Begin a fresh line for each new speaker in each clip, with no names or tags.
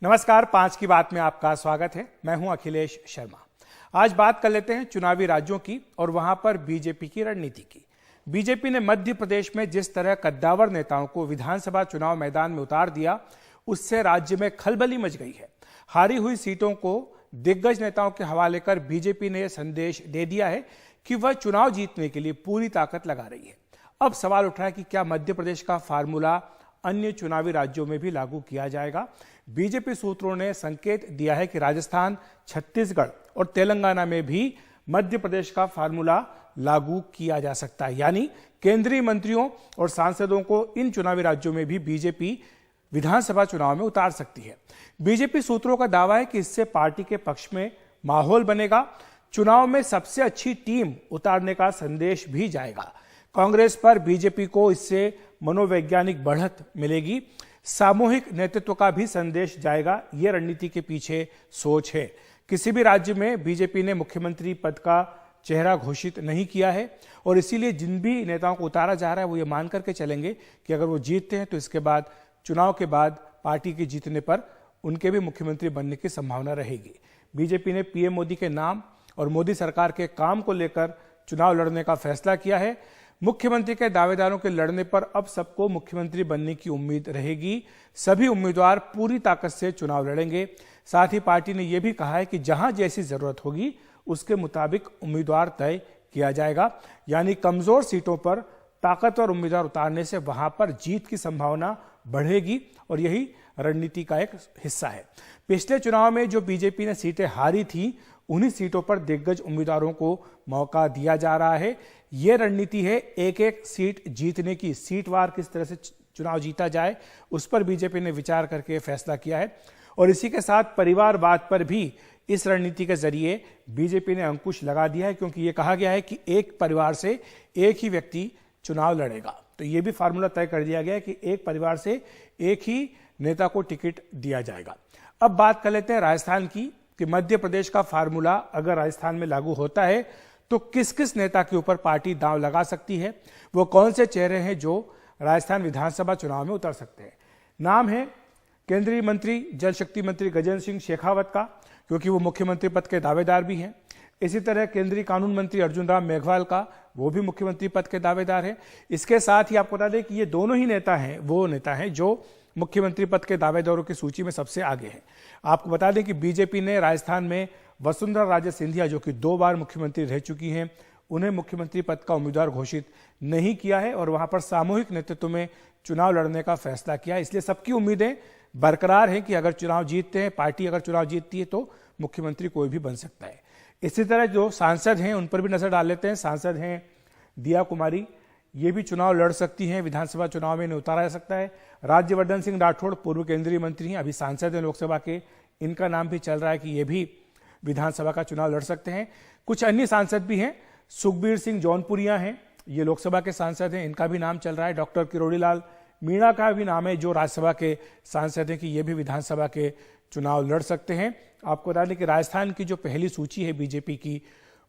नमस्कार, 5 की बात में आपका स्वागत है। मैं हूं अखिलेश शर्मा। आज बात कर लेते हैं चुनावी राज्यों की और वहां पर बीजेपी की रणनीति की। बीजेपी ने मध्य प्रदेश में जिस तरह कद्दावर नेताओं को विधानसभा चुनाव मैदान में उतार दिया, उससे राज्य में खलबली मच गई है। हारी हुई सीटों को दिग्गज नेताओं के हवाले कर बीजेपी ने यह संदेश दे दिया है कि वह चुनाव जीतने के लिए पूरी ताकत लगा रही है। अब सवाल उठ रहा है कि क्या मध्य प्रदेश का फार्मूला अन्य चुनावी राज्यों में भी लागू किया जाएगा। बीजेपी सूत्रों ने संकेत दिया है कि राजस्थान, छत्तीसगढ़ और तेलंगाना में भी मध्य प्रदेश का फार्मूला लागू किया जा सकता है, यानी केंद्रीय मंत्रियों और सांसदों को इन चुनावी राज्यों में भी बीजेपी विधानसभा चुनाव में उतार सकती है। बीजेपी सूत्रों का दावा है कि इससे पार्टी के पक्ष में माहौल बनेगा, चुनाव में सबसे अच्छी टीम उतारने का संदेश भी जाएगा। कांग्रेस पर बीजेपी को इससे मनोवैज्ञानिक बढ़त मिलेगी, सामूहिक नेतृत्व का भी संदेश जाएगा। यह रणनीति के पीछे सोच है। किसी भी राज्य में बीजेपी ने मुख्यमंत्री पद का चेहरा घोषित नहीं किया है और इसीलिए जिन भी नेताओं को उतारा जा रहा है वो ये मान करके चलेंगे कि अगर वो जीतते हैं तो इसके बाद चुनाव के बाद पार्टी के जीतने पर उनके भी मुख्यमंत्री बनने की संभावना रहेगी। बीजेपी ने पीएम मोदी के नाम और मोदी सरकार के काम को लेकर चुनाव लड़ने का फैसला किया है। मुख्यमंत्री के दावेदारों के लड़ने पर अब सबको मुख्यमंत्री बनने की उम्मीद रहेगी। सभी उम्मीदवार पूरी ताकत से चुनाव लड़ेंगे। साथ ही पार्टी ने यह भी कहा है कि जहां जैसी जरूरत होगी उसके मुताबिक उम्मीदवार तय किया जाएगा, यानी कमजोर सीटों पर ताकतवर उम्मीदवार उतारने से वहां पर जीत की संभावना बढ़ेगी और यही रणनीति का एक हिस्सा है। पिछले चुनाव में जो बीजेपी ने सीटें हारी थी, उन्हीं सीटों पर दिग्गज उम्मीदवारों को मौका दिया जा रहा है। यह रणनीति है एक एक सीट जीतने की। सीटवार किस तरह से चुनाव जीता जाए उस पर बीजेपी ने विचार करके फैसला किया है और इसी के साथ परिवारवाद पर भी इस रणनीति के जरिए बीजेपी ने अंकुश लगा दिया है, क्योंकि यह कहा गया है कि एक परिवार से एक ही व्यक्ति चुनाव लड़ेगा। तो यह भी फार्मूला तय कर दिया गया है कि एक परिवार से एक ही नेता को टिकट दिया जाएगा। अब बात कर लेते हैं राजस्थान की कि मध्य प्रदेश का फार्मूला अगर राजस्थान में लागू होता है तो किस किस नेता के ऊपर पार्टी दांव लगा सकती है, वो कौन से चेहरे हैं जो राजस्थान विधानसभा चुनाव में उतर सकते हैं। नाम है केंद्रीय मंत्री जल शक्ति मंत्री गजेंद्र सिंह शेखावत का, क्योंकि वो मुख्यमंत्री पद के दावेदार भी हैं। इसी तरह केंद्रीय कानून मंत्री अर्जुन राम मेघवाल का, वो भी मुख्यमंत्री पद के दावेदार हैं। इसके साथ ही आपको बता दें कि ये दोनों ही नेता हैं, वो नेता हैं जो मुख्यमंत्री पद के दावेदारों की सूची में सबसे आगे हैं। आपको बता दें कि बीजेपी ने राजस्थान में वसुंधरा राजे सिंधिया, जो कि 2 बार मुख्यमंत्री रह चुकी हैं, उन्हें मुख्यमंत्री पद का उम्मीदवार घोषित नहीं किया है और वहां पर सामूहिक नेतृत्व में चुनाव लड़ने का फैसला किया है। इसलिए सबकी उम्मीदें बरकरार हैं कि अगर चुनाव जीतते हैं, पार्टी अगर चुनाव जीतती है तो मुख्यमंत्री कोई भी बन सकता है। इसी तरह जो सांसद हैं उन पर भी नजर डाल लेते हैं। सांसद हैं दिया कुमारी, ये भी चुनाव लड़ सकती हैं, विधानसभा चुनाव में इन्हें उतारा जा सकता है। राज्यवर्धन सिंह राठौड़ पूर्व केंद्रीय मंत्री हैं, अभी सांसद हैं लोकसभा के, इनका नाम भी चल रहा है कि ये भी विधानसभा का चुनाव लड़ सकते हैं। कुछ अन्य सांसद भी हैं, सुखबीर सिंह जौनपुरिया हैं, ये लोकसभा के सांसद हैं, इनका भी नाम चल रहा है। डॉक्टर किरोड़ीलाल मीणा का भी नाम है जो राज्यसभा के सांसद हैं कि ये भी विधानसभा के चुनाव लड़ सकते हैं। आपको बता दें कि राजस्थान की जो पहली सूची है बीजेपी की,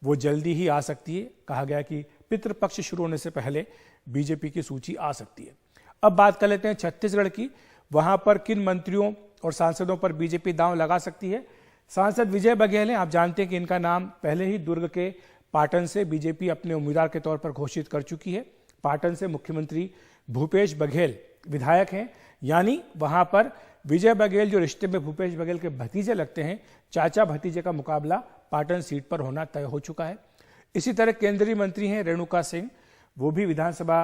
वो जल्दी ही आ सकती है। कहा गया कि पितृपक्ष शुरू होने से पहले बीजेपी की सूची आ सकती है। अब बात कर लेते हैं छत्तीसगढ़ की। वहां पर किन मंत्रियों और सांसदों पर बीजेपी दांव लगा सकती है। सांसद विजय बघेल हैं, आप जानते हैं कि इनका नाम पहले ही दुर्ग के पाटन से बीजेपी अपने उम्मीदवार के तौर पर घोषित कर चुकी है। पाटन से मुख्यमंत्री भूपेश बघेल विधायक हैं, यानी वहां पर विजय बघेल जो रिश्ते में भूपेश बघेल के भतीजे लगते हैं, चाचा भतीजे का मुकाबला पाटन सीट पर होना तय हो चुका है। इसी तरह केंद्रीय मंत्री हैं रेणुका सिंह, वो भी विधानसभा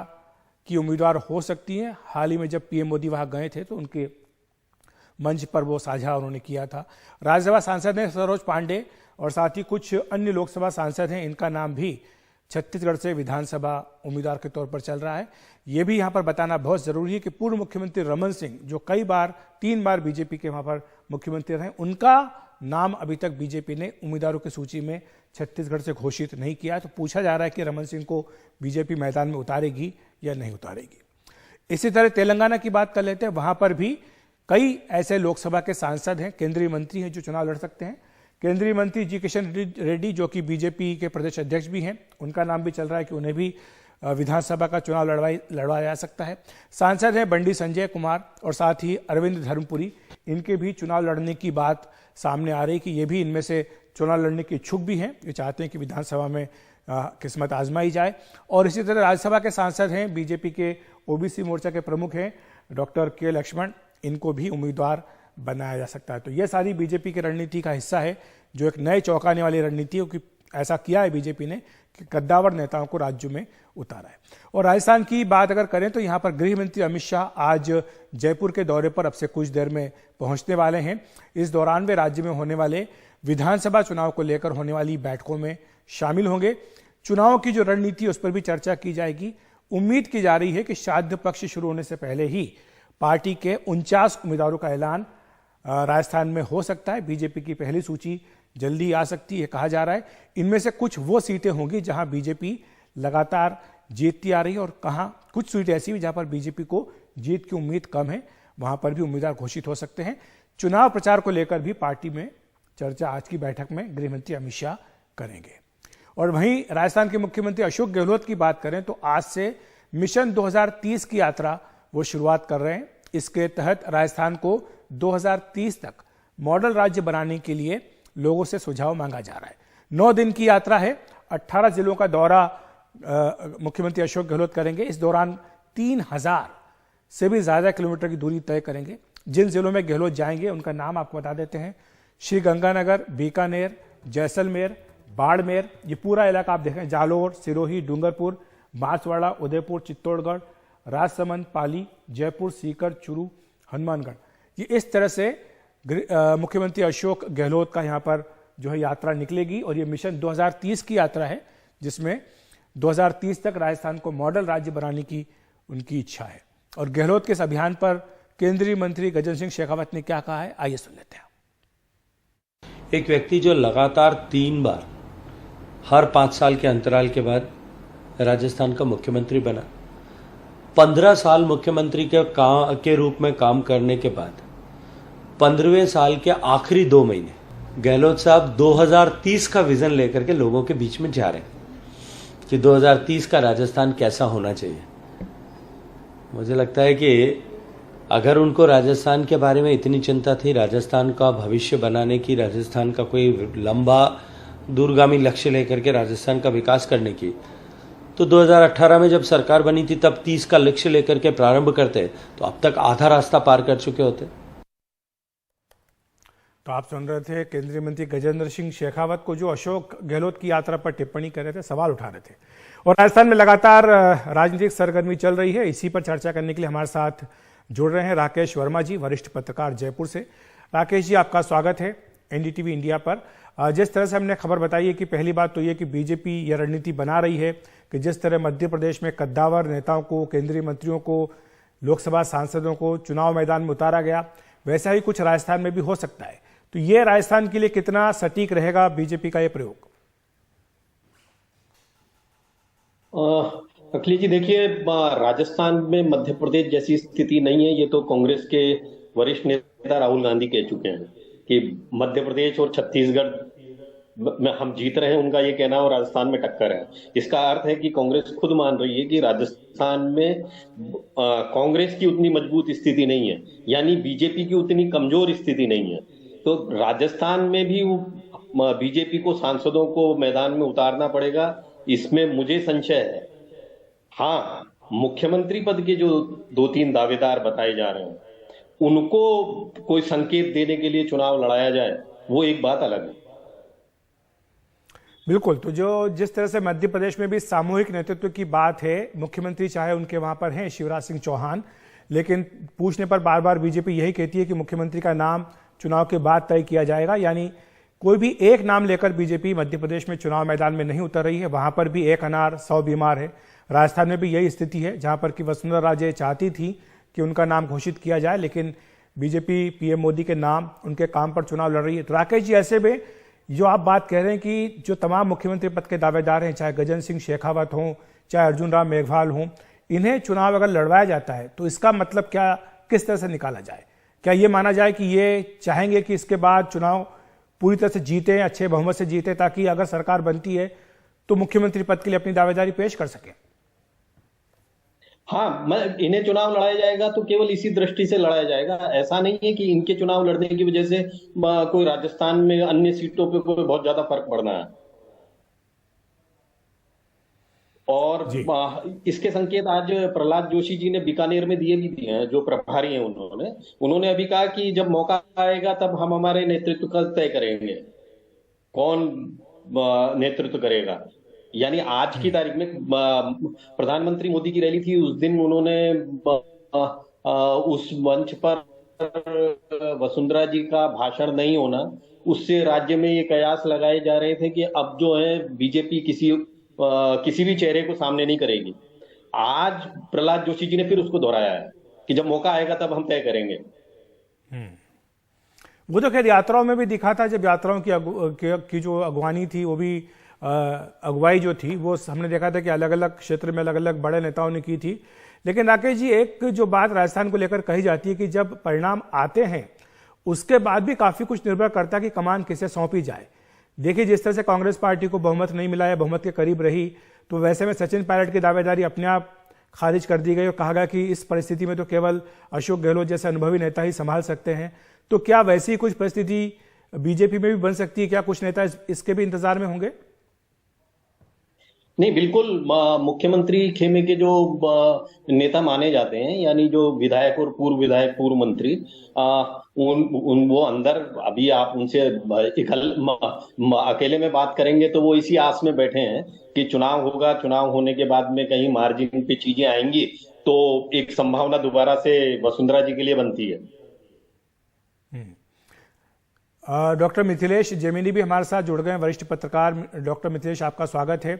की उम्मीदवार हो सकती हैं। हाल ही में जब पीएम मोदी वहां गए थे तो उनके मंच पर वो साझा उन्होंने किया था। राज्यसभा सांसद हैं सरोज पांडे और साथ ही कुछ अन्य लोकसभा सांसद हैं, इनका नाम भी छत्तीसगढ़ से विधानसभा उम्मीदवार के तौर पर चल रहा है। यह भी यहां पर बताना बहुत जरूरी है कि पूर्व मुख्यमंत्री रमन सिंह, जो कई बार 3 बार बीजेपी के वहां पर मुख्यमंत्री रहे, उनका नाम अभी तक बीजेपी ने उम्मीदवारों की सूची में छत्तीसगढ़ से घोषित नहीं किया। तो पूछा जा रहा है कि रमन सिंह को बीजेपी मैदान में उतारेगी या नहीं उतारेगी। इसी तरह तेलंगाना की बात कर लेते हैं। वहां पर भी कई ऐसे लोकसभा के सांसद हैं, केंद्रीय मंत्री हैं जो चुनाव लड़ सकते हैं। केंद्रीय मंत्री जी किशन रेड्डी, जो कि बीजेपी के प्रदेश अध्यक्ष भी हैं, उनका नाम भी चल रहा है कि उन्हें भी विधानसभा का चुनाव लड़वाया जा सकता है। सांसद हैं बंडी संजय कुमार और साथ ही अरविंद धर्मपुरी, इनके भी चुनाव लड़ने की बात सामने आ रही कि ये भी इनमें से चुनाव लड़ने के इच्छुक भी हैं। ये चाहते हैं कि विधानसभा में किस्मत आजमाई जाए। और इसी तरह राज्यसभा के सांसद हैं, बीजेपी के ओबीसी मोर्चा के प्रमुख हैं डॉक्टर के लक्ष्मण, इनको भी उम्मीदवार बनाया जा सकता है। तो ये सारी बीजेपी की रणनीति का हिस्सा है, जो एक नए चौंकाने वाली रणनीति है कि ऐसा किया है बीजेपी ने कि कद्दावर नेताओं को राज्य में उतारा है। और राजस्थान की बात अगर करें तो यहाँ पर गृह मंत्री अमित शाह आज जयपुर के दौरे पर अब से कुछ देर में पहुंचने वाले हैं। इस दौरान वे राज्य में होने वाले विधानसभा चुनाव को लेकर होने वाली बैठकों में शामिल होंगे। चुनाव की जो रणनीति है उस पर भी चर्चा की जाएगी। उम्मीद की जा रही है कि श्राद्ध पक्ष शुरू होने से पहले ही पार्टी के 49 उम्मीदवारों का ऐलान राजस्थान में हो सकता है। बीजेपी की पहली सूची जल्दी आ सकती है कहा जा रहा है। इनमें से कुछ वो सीटें होंगी जहां बीजेपी लगातार जीतती आ रही है और कहां कुछ सीटें ऐसी भी जहां पर बीजेपी को जीत की उम्मीद कम है, वहां पर भी उम्मीदवार घोषित हो सकते हैं। चुनाव प्रचार को लेकर भी पार्टी में चर्चा आज की बैठक में गृह मंत्री अमित शाह करेंगे। और वहीं राजस्थान के मुख्यमंत्री अशोक गहलोत की बात करें तो आज से मिशन 2030 की यात्रा वो शुरुआत कर रहे हैं। इसके तहत राजस्थान को 2030 तक मॉडल राज्य बनाने के लिए लोगों से सुझाव मांगा जा रहा है। 9 दिन की यात्रा है। 18 जिलों का दौरा मुख्यमंत्री अशोक गहलोत करेंगे। इस दौरान 3000 से भी ज्यादा किलोमीटर की दूरी तय करेंगे। जिन जिलों में गहलोत जाएंगे उनका नाम आपको बता देते हैं। श्री गंगानगर, बीकानेर, जैसलमेर, बाड़मेर, ये पूरा इलाका आप देखें, जालोर, सिरोही, डूंगरपुर, बांसवाड़ा, उदयपुर, चित्तौड़गढ़, राजसमंद, पाली, जयपुर, सीकर, चूरू, हनुमानगढ़। ये इस तरह से मुख्यमंत्री अशोक गहलोत का यहाँ पर जो है यात्रा निकलेगी। और ये मिशन 2030 की यात्रा है जिसमें 2030 तक राजस्थान को मॉडल राज्य बनाने की उनकी इच्छा है। और गहलोत के इस अभियान पर केंद्रीय मंत्री गजेंद्र सिंह शेखावत ने क्या कहा है, आइए सुन लेते हैं।
एक व्यक्ति जो लगातार 3 बार हर 5 साल के अंतराल के बाद राजस्थान का मुख्यमंत्री बना, 15 साल मुख्यमंत्री के रूप में काम करने के बाद 15वें साल के आखिरी 2 महीने गहलोत साहब 2030 का विजन लेकर के लोगों के बीच में जा रहे हैं कि 2030 का राजस्थान कैसा होना चाहिए। मुझे लगता है कि अगर उनको राजस्थान के बारे में इतनी चिंता थी, राजस्थान का भविष्य बनाने की, राजस्थान का कोई लंबा दूरगामी लक्ष्य लेकर के राजस्थान का विकास करने की, तो 2018 में जब सरकार बनी थी तब 30 का लक्ष्य लेकर के प्रारंभ करते तो अब तक आधा रास्ता पार कर चुके होते।
तो आप सुन रहे थे केंद्रीय मंत्री गजेंद्र सिंह शेखावत को, जो अशोक गहलोत की यात्रा पर टिप्पणी कर रहे थे, सवाल उठा रहे थे। और राजस्थान में लगातार राजनीतिक सरगर्मी चल रही है। इसी पर चर्चा करने के लिए हमारे साथ जुड़ रहे हैं राकेश वर्मा जी, वरिष्ठ पत्रकार जयपुर से। राकेश जी, आपका स्वागत है एनडीटीवी इंडिया पर। जिस तरह से हमने खबर बताई है कि पहली बात तो ये कि बीजेपी यह रणनीति बना रही है कि जिस तरह मध्य प्रदेश में कद्दावर नेताओं को, केंद्रीय मंत्रियों को, लोकसभा सांसदों को चुनाव मैदान में उतारा गया, वैसा ही कुछ राजस्थान में भी हो सकता है। तो ये राजस्थान के लिए कितना सटीक रहेगा बीजेपी का ये प्रयोग?
अखिलेश जी, देखिए, राजस्थान में मध्य प्रदेश जैसी स्थिति नहीं है। ये तो कांग्रेस के वरिष्ठ नेता राहुल गांधी कह चुके हैं कि मध्य प्रदेश और छत्तीसगढ़ में हम जीत रहे हैं, उनका ये कहना, और राजस्थान में टक्कर है। इसका अर्थ है कि कांग्रेस खुद मान रही है कि राजस्थान में कांग्रेस की उतनी मजबूत स्थिति नहीं है, यानी बीजेपी की उतनी कमजोर स्थिति नहीं है। तो राजस्थान में भी बीजेपी को सांसदों को मैदान में उतारना पड़ेगा, इसमें मुझे संशय है। हाँ, मुख्यमंत्री पद के जो 2-3 दावेदार बताए जा रहे हैं, उनको कोई संकेत देने के लिए चुनाव लड़ाया जाए, वो एक बात अलग है।
बिल्कुल। तो जो जिस तरह से मध्य प्रदेश में भी सामूहिक नेतृत्व की बात है, मुख्यमंत्री चाहे उनके वहां पर हैं शिवराज सिंह चौहान, लेकिन पूछने पर बार बार बीजेपी यही कहती है कि मुख्यमंत्री का नाम चुनाव के बाद तय किया जाएगा। यानी कोई भी एक नाम लेकर बीजेपी मध्य प्रदेश में चुनाव मैदान में नहीं उतर रही है। वहां पर भी एक अनार 100 बीमार है। राजस्थान में भी यही स्थिति है, जहां पर कि वसुंधरा राजे चाहती थी कि उनका नाम घोषित किया जाए, लेकिन बीजेपी पीएम मोदी के नाम, उनके काम पर चुनाव लड़ रही है। तो राकेश जी, ऐसे में जो आप बात कह रहे हैं कि जो तमाम मुख्यमंत्री पद के दावेदार हैं, चाहे गजेंद्र सिंह शेखावत हों, चाहे अर्जुन राम मेघवाल हों, इन्हें चुनाव अगर लड़वाया जाता है तो इसका मतलब क्या, किस तरह से निकाला जाए? क्या ये माना जाए कि ये चाहेंगे कि इसके बाद चुनाव पूरी तरह से जीते, अच्छे बहुमत से जीते, ताकि अगर सरकार बनती है तो मुख्यमंत्री पद के लिए अपनी दावेदारी पेश कर सके?
हाँ, मैं इन्हें चुनाव लड़ाया जाएगा तो केवल इसी दृष्टि से लड़ाया जाएगा। ऐसा नहीं है कि इनके चुनाव लड़ने की वजह से कोई राजस्थान में अन्य सीटों पे कोई बहुत ज्यादा फर्क पड़ना है। और
जी।
इसके संकेत आज प्रहलाद जोशी जी ने बीकानेर में दिए हैं, जो प्रभारी हैं उन्होंने उन्होंने अभी कहा कि जब मौका आएगा तब हम हमारे नेतृत्व का तय करेंगे, कौन नेतृत्व करेगा। यानी आज की तारीख में प्रधानमंत्री मोदी की रैली थी, उस दिन उन्होंने उस मंच पर वसुंधरा जी का भाषण नहीं होना, उससे राज्य में ये कयास लगाए जा रहे थे कि अब जो है बीजेपी किसी भी चेहरे को सामने नहीं करेगी। आज प्रहलाद जोशी जी ने फिर उसको दोहराया है कि जब मौका आएगा तब हम तय करेंगे।
वो तो खैर यात्राओं में भी दिखा था, जब यात्राओं की जो अगवानी थी, वो भी अगुवाई जो थी वो हमने देखा था कि अलग अलग क्षेत्र में अलग अलग बड़े नेताओं ने की थी। लेकिन राकेश जी, एक जो बात राजस्थान को लेकर कही जाती है कि जब परिणाम आते हैं उसके बाद भी काफी कुछ निर्भर करता है कि कमान किसे सौंपी जाए। देखिए, जिस तरह से कांग्रेस पार्टी को बहुमत नहीं मिला या बहुमत के करीब रही, तो वैसे में सचिन पायलट की दावेदारी अपने आप खारिज कर दी गई और कहा गया कि इस परिस्थिति में तो केवल अशोक गहलोत जैसे अनुभवी नेता ही संभाल सकते हैं। तो क्या वैसी ही कुछ परिस्थिति बीजेपी में भी बन सकती है? क्या कुछ नेता इसके भी इंतजार में होंगे?
नहीं, बिल्कुल। मुख्यमंत्री खेमे के जो नेता माने जाते हैं, यानी जो विधायक और पूर्व विधायक, पूर्व मंत्री, वो अंदर अभी आप उनसे अकेले में बात करेंगे तो वो इसी आस में बैठे हैं कि चुनाव होगा, चुनाव होने के बाद में कहीं मार्जिन पे चीजें आएंगी तो एक संभावना दोबारा से वसुंधरा जी के लिए बनती है।
डॉक्टर मिथिलेश जेमिनी भी हमारे साथ जुड़ गए, वरिष्ठ पत्रकार। डॉक्टर मिथिलेश, आपका स्वागत है।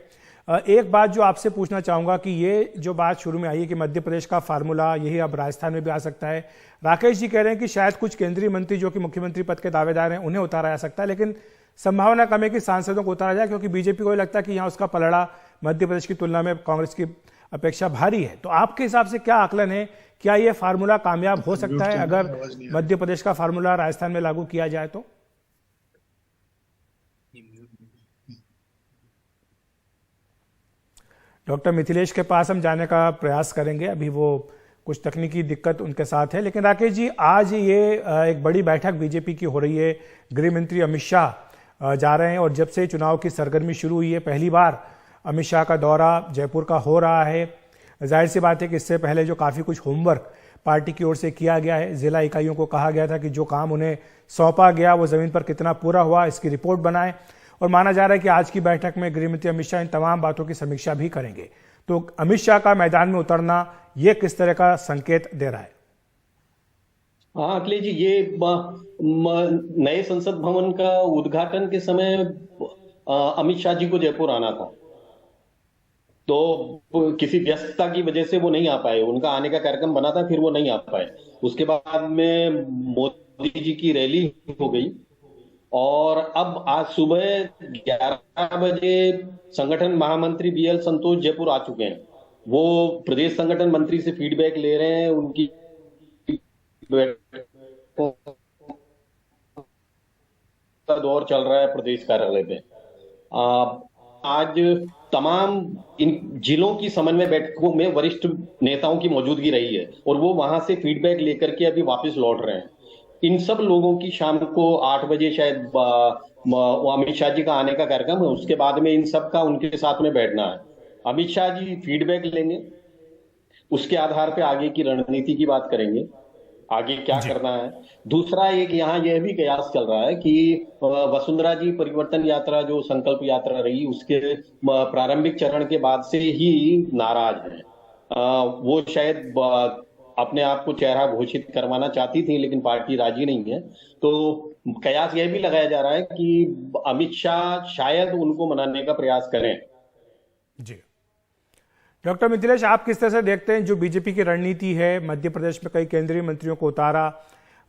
एक बात जो आपसे पूछना चाहूंगा कि ये जो बात शुरू में आई है कि मध्य प्रदेश का फार्मूला यही अब राजस्थान में भी आ सकता है, राकेश जी कह रहे हैं कि शायद कुछ केंद्रीय मंत्री जो कि मुख्यमंत्री पद के दावेदार हैं उन्हें उतारा जा सकता है, लेकिन संभावना कम है कि सांसदों को उतारा जाए, क्योंकि बीजेपी को लगता है कि यहाँ उसका पलड़ा मध्य प्रदेश की तुलना में कांग्रेस की अपेक्षा भारी है। तो आपके हिसाब से क्या आकलन है, क्या यह फार्मूला कामयाब हो सकता है अगर मध्य प्रदेश का फार्मूला राजस्थान में लागू किया जाए तो? डॉक्टर मिथिलेश के पास हम जाने का प्रयास करेंगे, अभी वो कुछ तकनीकी दिक्कत उनके साथ है। लेकिन राकेश जी, आज ये एक बड़ी बैठक बीजेपी की हो रही है, गृह मंत्री अमित शाह जा रहे हैं और जब से चुनाव की सरगर्मी शुरू हुई है पहली बार अमित शाह का दौरा जयपुर का हो रहा है। जाहिर सी बात है कि इससे पहले जो काफ़ी कुछ होमवर्क पार्टी की ओर से किया गया है, जिला इकाइयों को कहा गया था कि जो काम उन्हें सौंपा गया वो ज़मीन पर कितना पूरा हुआ इसकी रिपोर्ट बनाएं, और माना जा रहा है कि आज की बैठक में गृहमंत्री अमित शाह इन तमाम बातों की समीक्षा भी करेंगे। तो अमित शाह का मैदान में उतरना ये किस तरह का संकेत दे रहा है?
हाँ अखिलेश जी, ये नए संसद भवन का उद्घाटन के समय अमित शाह जी को जयपुर आना था, तो किसी व्यस्तता की वजह से वो नहीं आ पाए। उनका आने का कार्यक्रम बना था, फिर वो नहीं आ पाए। उसके बाद में मोदी जी की रैली हो गई और अब आज सुबह 11 बजे संगठन महामंत्री बीएल संतोष जयपुर आ चुके हैं। वो प्रदेश संगठन मंत्री से फीडबैक ले रहे हैं, उनकी का दौर चल रहा है प्रदेश कार्यालय में। आज तमाम इन जिलों की समन्वय बैठकों में वरिष्ठ नेताओं की मौजूदगी रही है और वो वहां से फीडबैक लेकर के अभी वापस लौट रहे हैं। इन सब लोगों की शाम को 8 बजे शायद अमित शाह जी का आने का कार्यक्रम है, उसके बाद में इन सब का उनके साथ में बैठना है। अमित शाह जी फीडबैक लेंगे, उसके आधार पे आगे की रणनीति की बात करेंगे, आगे क्या करना है। दूसरा एक यहाँ यह भी कयास चल रहा है कि वसुंधरा जी परिवर्तन यात्रा जो संकल्प यात्रा रही उसके प्रारंभिक चरण के बाद से ही नाराज है। वो शायद अपने आप को चेहरा घोषित करवाना चाहती थी, लेकिन पार्टी राजी नहीं है। तो कयास यह भी लगाया जा रहा है कि अमित शाह शायद उनको मनाने का प्रयास करें।
जी डॉक्टर मिथिलेश, आप किस तरह से देखते हैं जो बीजेपी की रणनीति है? मध्य प्रदेश में कई केंद्रीय मंत्रियों को उतारा,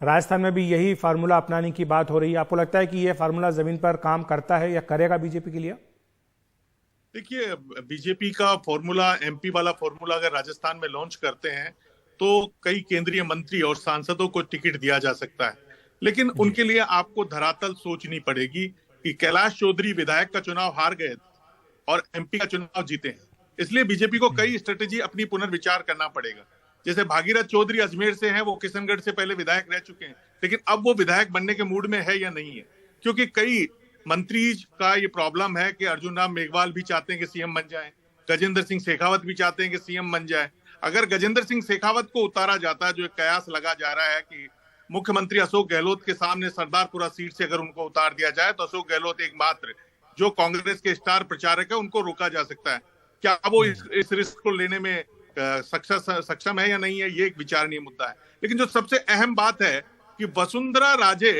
राजस्थान में भी यही फार्मूला अपनाने की बात हो रही है। आपको लगता है कि यह फार्मूला जमीन पर काम करता है या करेगा बीजेपी के लिए?
देखिए, बीजेपी का फॉर्मूला, एमपी वाला फॉर्मूला अगर राजस्थान में लॉन्च करते हैं तो कई केंद्रीय मंत्री और सांसदों को टिकट दिया जा सकता है, लेकिन उनके लिए आपको धरातल सोचनी पड़ेगी कि कैलाश चौधरी विधायक का चुनाव हार गए और एमपी का चुनाव जीते हैं। इसलिए बीजेपी को कई स्ट्रेटेजी अपनी पुनर्विचार करना पड़ेगा। जैसे भागीरथ चौधरी अजमेर से हैं, वो किशनगढ़ से पहले विधायक रह चुके हैं, लेकिन अब वो विधायक बनने के मूड में है या नहीं है, क्योंकि कई मंत्री का ये प्रॉब्लम है कि अर्जुन राम मेघवाल भी चाहते हैं कि सीएम बन जाए, गजेंद्र सिंह शेखावत भी चाहते हैं कि सीएम बन जाए। अगर गजेंद्र सिंह शेखावत को उतारा जाता, जो एक कयास लगा जा रहा है कि मुख्यमंत्री अशोक गहलोत के सामने सरदारपुरा सीट से अगर उनको उतार दिया जाए तो अशोक गहलोत एकमात्र जो कांग्रेस के स्टार प्रचारक है उनको रोका जा सकता है। क्या वो इस रिस्क को लेने में सक्षम है या नहीं है, ये एक विचारणीय मुद्दा है। लेकिन जो सबसे अहम बात है कि वसुंधरा राजे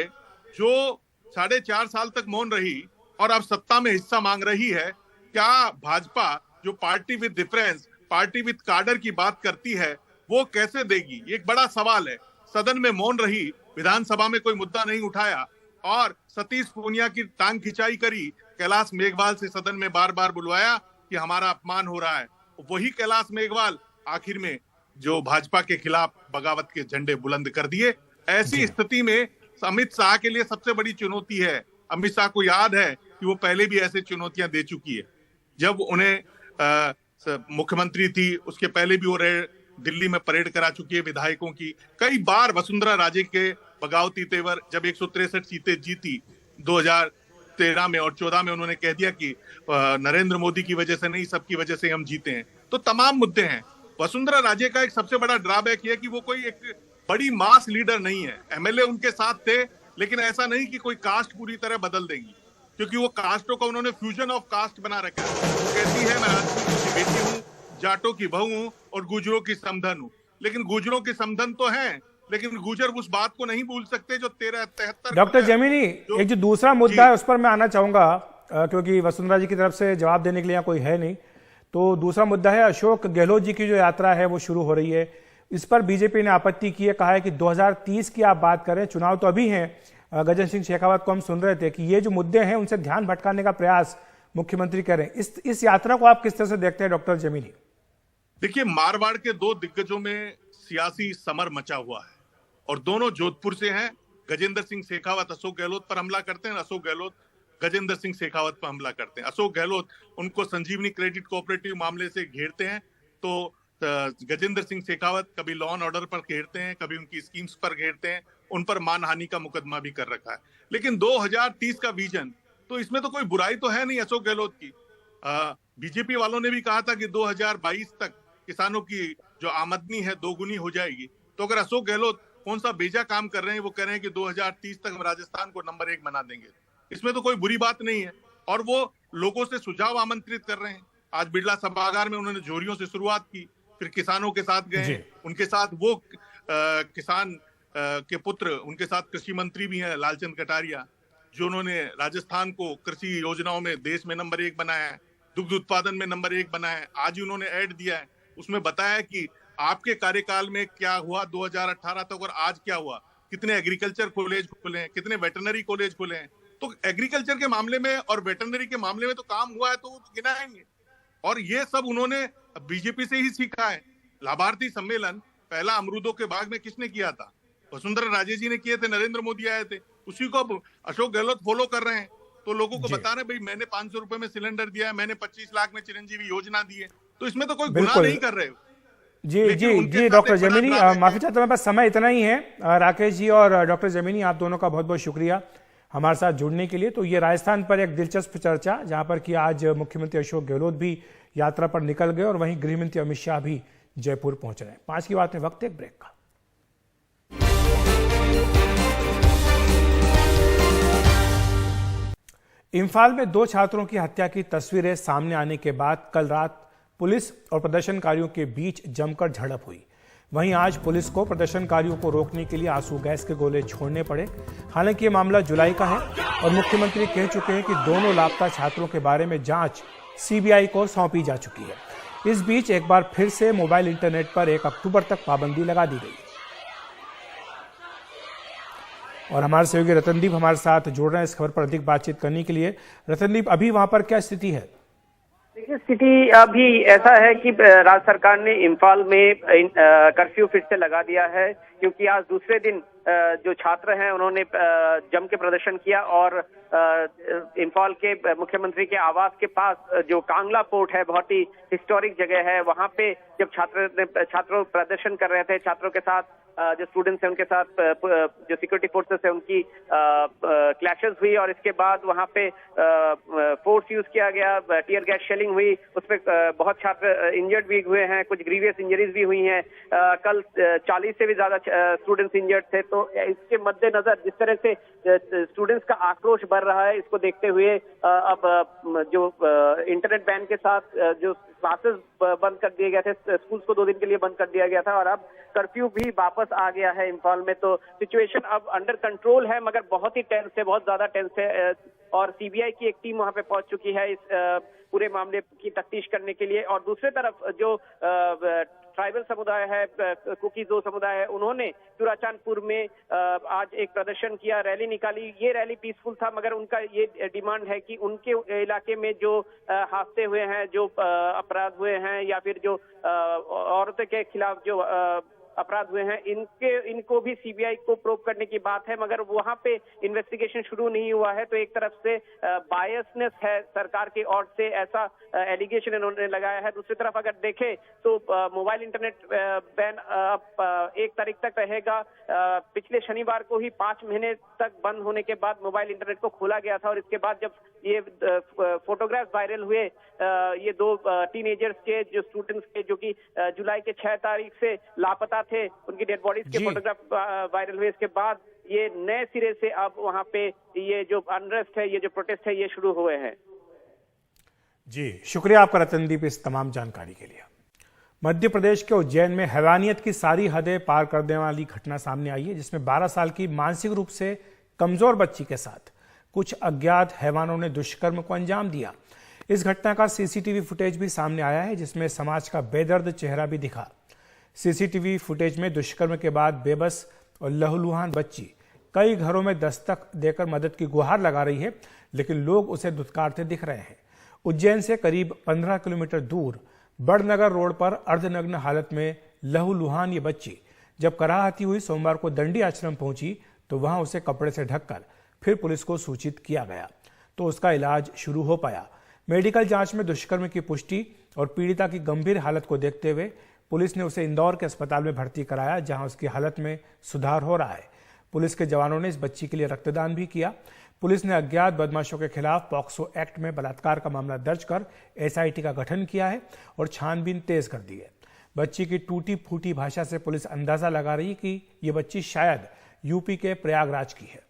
जो 4.5 साल तक मौन रही और अब सत्ता में हिस्सा मांग रही है, क्या भाजपा जो party with difference, party with कार्डर की बात करती है, वो कैसे देगी? ये एक बड़ा सवाल है। सदन में मौन रही, विधानसभा में कोई मुद्दा नहीं उठाया और सतीश पूनिया की टांग खिंचाई करी, कैलाश मेघवाल से सदन में बार बार बुलवाया कि हमारा अपमान हो रहा है। वही कैलाश मेघवाल आखिर में जो भाजपा के खिलाफ बगावत के झंडे बुलंद कर दिए। ऐसी स्थिति में अमित शाह के लिए सबसे बड़ी चुनौती है। अमित शाह को याद है कि वो पहले भी ऐसे चुनौतियां दे चुकी है। जब उन्हें मुख्यमंत्री थी, उसके पहले भी वो दिल्ली में परेड करा चुकी है विधायकों की। कई बार वसुंधरा राजे के बगावती तेवर, जब 163 सीटें जीती 2013 में और 14 में, उन्होंने कह दिया कि नरेंद्र मोदी की वजह से नहीं, सबकी वजह से हम जीते हैं। तो तमाम मुद्दे हैं। वसुंधरा राजे का एक सबसे बड़ा ड्रॉबैक है कि वो कोई एक बड़ी मास लीडर नहीं है। एमएलए उनके साथ थे, लेकिन ऐसा नहीं कि कोई कास्ट पूरी तरह बदल देंगी, क्योंकि वो कास्टों का उन्होंने फ्यूजन ऑफ कास्ट बना रखा है। वो कहती है मैं राजपूत की बेटी हूँ, जाटों की बहू हूँ और गुजरों की समधन हूँ। लेकिन गुजरों की समधन तो है, लेकिन गुजर उस बात को नहीं भूल सकते जो 73
डॉक्टर जमीनी, एक जो दूसरा मुद्दा है उस पर मैं आना चाहूंगा, क्योंकि वसुंधरा जी की तरफ से जवाब देने के लिए कोई है नहीं। तो दूसरा मुद्दा है अशोक गहलोत जी की जो यात्रा है वो शुरू हो रही है। इस पर बीजेपी ने आपत्ति की है, कहा है कि 2030 की आप बात करें, चुनाव तो अभी हैं। गजेंद्र सिंह शेखावत को हम सुन रहे थे कि ये जो मुद्दे हैं उनसे ध्यान भटकाने का प्रयास मुख्यमंत्री कर रहे हैं। इस यात्रा को आप किस तरह से देखते हैं डॉक्टर जमीनी?
देखिए, मारवाड़ के दो दिग्गजों में सियासी समर मचा हुआ है और दोनों जोधपुर से हैं। गजेंद्र सिंह शेखावत अशोक गहलोत पर हमला करते हैं, अशोक गहलोत गजेंद्र सिंह शेखावत पर हमला करते हैं। अशोक गहलोत उनको संजीवनी क्रेडिट कोऑपरेटिव मामले से घेरते हैं, तो गजेंद्र सिंह शेखावत कभी लॉ एंड ऑर्डर पर घेरते हैं, कभी उनकी स्कीम्स पर घेरते हैं। उन पर मानहानि का मुकदमा भी कर रखा है। लेकिन 2030 का विजन, तो इसमें तो कोई बुराई तो है नहीं अशोक गहलोत की। बीजेपी वालों ने भी कहा था कि 2022 तक किसानों की जो आमदनी है दोगुनी हो जाएगी। तो अगर अशोक गहलोत कौन सा बेजा काम कर रहे हैं, वो कह रहे हैं कि 2030 तक हम राजस्थान को नंबर 1 बना देंगे, इसमें तो कोई बुरी बात नहीं है। और वो लोगों से सुझाव आमंत्रित कर रहे हैं। आज बिरला सभागार में उन्होंने झोरियों से शुरुआत की, फिर किसानों के साथ गए, उनके साथ वो किसान के पुत्र, उनके साथ कृषि मंत्री भी हैं लालचंद कटारिया, जो उन्होंने राजस्थान को कृषि योजनाओं में देश में नंबर 1 बनाया है, दुग्ध उत्पादन में नंबर 1 बनाया है। आज ही उन्होंने ऐड दिया है, उसमें बताया कि आपके कार्यकाल में क्या हुआ 2018 तक और आज क्या हुआ, कितने एग्रीकल्चर कॉलेज खुले हैं, कितने वेटरनरी कॉलेज खुले हैं। तो एग्रीकल्चर के मामले में और वेटरनरी के मामले में तो काम हुआ है, तो वो गिनाएंगे। और ये सब उन्होंने बीजेपी से ही सीखा है। लाभार्थी सम्मेलन पहला अमरूदों के बाग में किसने किया था? वसुंधरा राजे जी ने किए थे, नरेंद्र मोदी आए थे। उसी को अब अशोक गहलोत फॉलो कर रहे हैं। तो लोगों को बता रहे भाई मैंने 500 रुपए में सिलेंडर दिया है, मैंने 25 लाख में चिरंजीवी योजना दी है, तो इसमें तो कोई गुनाह नहीं कर रहे हो।
जी डॉक्टर जमीनी, माफी चाहता हूं, बस समय इतना ही है। राकेश जी और डॉक्टर जमीनी, आप दोनों का बहुत बहुत शुक्रिया हमारे साथ जुड़ने के लिए। तो ये राजस्थान पर एक दिलचस्प चर्चा, जहां पर कि आज मुख्यमंत्री अशोक गहलोत भी यात्रा पर निकल गए और वहीं गृहमंत्री अमित शाह भी जयपुर पहुंच रहे हैं। 5 की बात में वक्त एक ब्रेक का। इम्फाल में 2 छात्रों की हत्या की तस्वीरें सामने आने के बाद कल रात पुलिस और प्रदर्शनकारियों के बीच जमकर झड़प हुई। वहीं आज पुलिस को प्रदर्शनकारियों को रोकने के लिए आंसू गैस के गोले छोड़ने पड़े। हालांकि ये मामला जुलाई का है और मुख्यमंत्री कह चुके हैं कि दोनों लापता छात्रों के बारे में जांच सीबीआई को सौंपी जा चुकी है। इस बीच एक बार फिर से मोबाइल इंटरनेट पर 1 अक्टूबर तक पाबंदी लगा दी गई। और हमारे सहयोगी रतनदीप हमारे साथ जुड़ रहे हैं इस खबर पर अधिक बातचीत करने के लिए। रतनदीप, अभी वहां पर क्या स्थिति है?
देखिए, स्थिति अभी ऐसा है कि राज्य सरकार ने इम्फाल में कर्फ्यू फिर से लगा दिया है, क्योंकि आज दूसरे दिन जो छात्र हैं उन्होंने जम के प्रदर्शन किया और इंफॉल के मुख्यमंत्री के आवास के पास जो कांगला फोर्ट है, बहुत ही हिस्टोरिक जगह है, वहां पे जब छात्रों प्रदर्शन कर रहे थे, छात्रों के साथ जो स्टूडेंट्स हैं उनके साथ जो सिक्योरिटी फोर्सेस है उनकी क्लैशेस हुई और इसके बाद वहां पे फोर्स यूज किया गया, टीयर गैस शेलिंग हुई, उसमें बहुत छात्र इंजर्ड भी हुए हैं, कुछ ग्रीवियस इंजरीज भी हुई हैं। कल 40 से भी ज्यादा स्टूडेंट्स इंजर्ड थे। तो इसके मद्देनजर जिस तरह से स्टूडेंट्स का आक्रोश बढ़ रहा है, इसको देखते हुए अब जो इंटरनेट बैन के साथ जो क्लासेस बंद कर दिए गए थे, स्कूल्स को 2 दिन के लिए बंद कर दिया गया था और अब कर्फ्यू भी वापस आ गया है इंफॉल में। तो सिचुएशन अब अंडर कंट्रोल है, मगर बहुत ही टेंस है, बहुत ज्यादा टेंस है और सीबीआई की एक टीम वहां पे पहुंच चुकी है इस पूरे मामले की तफ्तीश करने के लिए। और दूसरी तरफ जो ट्राइबल समुदाय है, कुकीज़ो समुदाय है, उन्होंने चुराचांदपुर में आज एक प्रदर्शन किया, रैली निकाली। ये रैली पीसफुल था, मगर उनका ये डिमांड है कि उनके इलाके में जो हादसे हुए हैं, जो अपराध हुए हैं या फिर जो औरतों के खिलाफ जो अपराध हुए हैं, इनको भी सीबीआई को प्रोब करने की बात है, मगर वहां पे इन्वेस्टिगेशन शुरू नहीं हुआ है। तो एक तरफ से बायसनेस है सरकार की ओर से, ऐसा एलिगेशन इन्होंने लगाया है। दूसरी तरफ अगर देखें तो मोबाइल इंटरनेट बैन अब 1 तारीख तक रहेगा। पिछले शनिवार को ही 5 महीने तक बंद होने के बाद मोबाइल इंटरनेट को खोला गया था और इसके बाद जब ये फोटोग्राफ वायरल हुए, ये 2 टीनेजर्स के जो स्टूडेंट्स के जो कि जुलाई के 6 तारीख से लापता थे, उनकी डेड बॉडीज के फोटोग्राफ वायरल हुए, इसके बाद ये नए सिरे से अब वहां पे ये जो अनरेस्ट है, ये जो प्रोटेस्ट है, ये शुरू हुए हैं।
जी शुक्रिया आपका रतनदीप इस तमाम जानकारी के लिए। मध्य प्रदेश के उज्जैन में हैवानियत की सारी हदें पार कर देने वाली घटना सामने आई है, जिसमें 12 साल की मानसिक रूप से कमजोर बच्ची के साथ कुछ अज्ञात हैवानों ने दुष्कर्म को अंजाम दिया। इस घटना का सीसीटीवी फुटेज भी सामने आया है, जिसमें समाज का बेदर्द चेहरा भी दिखा। सीसीटीवी फुटेज में दुष्कर्म के बाद बेबस और लहूलुहान बच्ची कई घरों में दस्तक देकर मदद की गुहार लगा रही है, लेकिन लोग उसे धुतकारते दिख रहे हैं। उज्जैन से करीब 15 किलोमीटर दूर बड़नगर रोड पर अर्धनग्न हालत में लहूलुहान ये बच्ची जब कराहती हुई सोमवार को दंडी आश्रम पहुंची तो वहां उसे कपड़े से ढककर फिर पुलिस को सूचित किया गया तो उसका इलाज शुरू हो पाया। मेडिकल जांच में दुष्कर्म की पुष्टि और पीड़िता की गंभीर हालत को देखते हुए पुलिस ने उसे इंदौर के अस्पताल में भर्ती कराया, जहां उसकी हालत में सुधार हो रहा है। पुलिस के जवानों ने इस बच्ची के लिए रक्तदान भी किया। पुलिस ने अज्ञात बदमाशों के खिलाफ पॉक्सो एक्ट में बलात्कार का मामला दर्ज कर एसआईटी का गठन किया है और छानबीन तेज कर दी है। बच्ची की टूटी फूटी भाषा से पुलिस अंदाजा लगा रही है कि ये बच्ची शायद यूपी के प्रयागराज की है।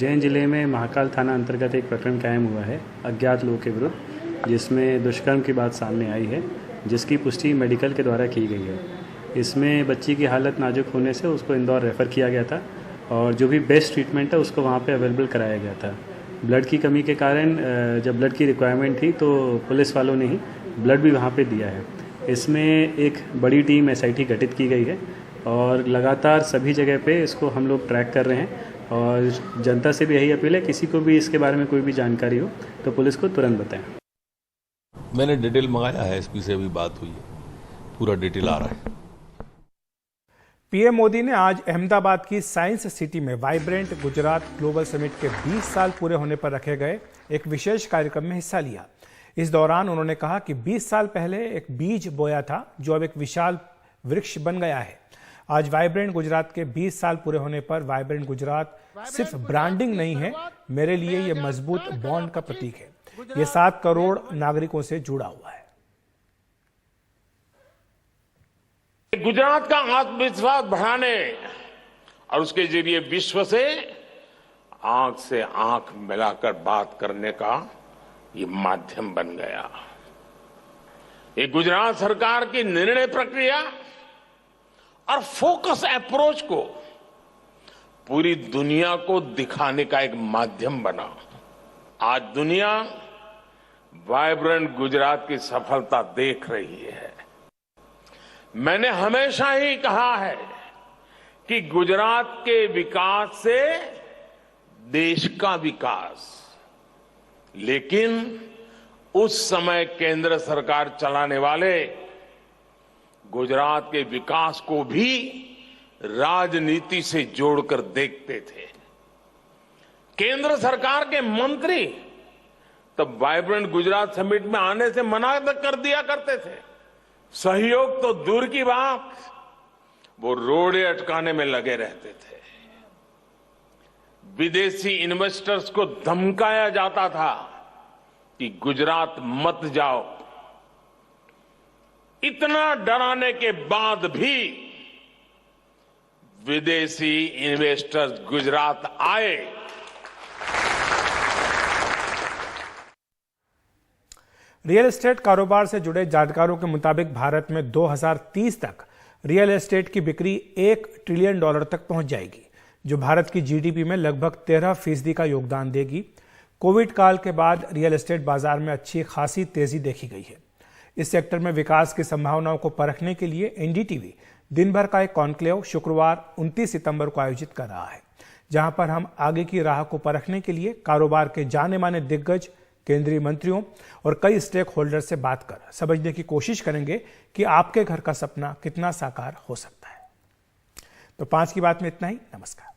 उज्जैन जिले में महाकाल थाना अंतर्गत एक प्रकरण कायम हुआ है अज्ञात लोगों के विरुद्ध, जिसमें दुष्कर्म की बात सामने आई है, जिसकी पुष्टि मेडिकल के द्वारा की गई है। इसमें बच्ची की हालत नाजुक होने से उसको इंदौर रेफ़र किया गया था और जो भी बेस्ट ट्रीटमेंट है उसको वहाँ पे अवेलेबल कराया गया था। ब्लड की कमी के कारण जब ब्लड की रिक्वायरमेंट थी तो पुलिस वालों ने ही ब्लड भी वहाँ पे दिया है। इसमें एक बड़ी टीम एसआईटी गठित की गई है और लगातार सभी जगह पे इसको हम लोग ट्रैक कर रहे हैं और जनता से भी यही अपील है, किसी को भी इसके बारे में कोई भी जानकारी हो तो पुलिस को तुरंत बताएं।
मैंने डिटेल मंगाया है, एसपी से भी बात हुई है, पूरा डिटेल आ रहा है।
पीएम मोदी ने आज अहमदाबाद की साइंस सिटी में वाइब्रेंट गुजरात ग्लोबल समिट के 20 साल पूरे होने पर रखे गए एक विशेष कार्यक्रम में हिस्सा लिया। इस दौरान उन्होंने कहा कि 20 साल पहले एक बीज बोया था जो अब एक विशाल वृक्ष बन गया है। आज वाइब्रेंट गुजरात के 20 साल पूरे होने पर वाइब्रेंट गुजरात सिर्फ ब्रांडिंग नहीं है, मेरे लिए यह मजबूत बॉन्ड का प्रतीक है। यह 7 करोड़ नागरिकों से जुड़ा हुआ है।
गुजरात का आत्मविश्वास बढ़ाने और उसके जरिए विश्व से आंख मिलाकर बात करने का ये माध्यम बन गया। ये गुजरात सरकार की निर्णय प्रक्रिया और फोकस अप्रोच को पूरी दुनिया को दिखाने का एक माध्यम बना। आज दुनिया वाइब्रेंट गुजरात की सफलता देख रही है। मैंने हमेशा ही कहा है कि गुजरात के विकास से देश का विकास, लेकिन उस समय केंद्र सरकार चलाने वाले गुजरात के विकास को भी राजनीति से जोड़कर देखते थे। केंद्र सरकार के मंत्री तब वाइब्रेंट गुजरात समिट में आने से मना कर दिया करते थे। सहयोग तो दूर की बात, वो रोड़े अटकाने में लगे रहते थे। विदेशी इन्वेस्टर्स को धमकाया जाता था कि गुजरात मत जाओ। इतना डराने के बाद भी विदेशी इन्वेस्टर्स गुजरात आए।
रियल एस्टेट कारोबार से जुड़े जानकारों के मुताबिक भारत में 2030 तक रियल एस्टेट की बिक्री $1 ट्रिलियन तक पहुंच जाएगी, जो भारत की जीडीपी में लगभग 13% का योगदान देगी। कोविड काल के बाद रियल एस्टेट बाजार में अच्छी खासी तेजी देखी गई है। इस सेक्टर में विकास की संभावनाओं को परखने के लिए एनडीटीवी दिन भर का एक कॉन्क्लेव शुक्रवार 29 सितंबर को आयोजित कर रहा है, जहां पर हम आगे की राह को परखने के लिए कारोबार के जाने माने दिग्गज, केंद्रीय मंत्रियों और कई स्टेक होल्डर से बात कर समझने की कोशिश करेंगे कि आपके घर का सपना कितना साकार हो सकता है। तो 5 की बात में इतना ही। नमस्कार।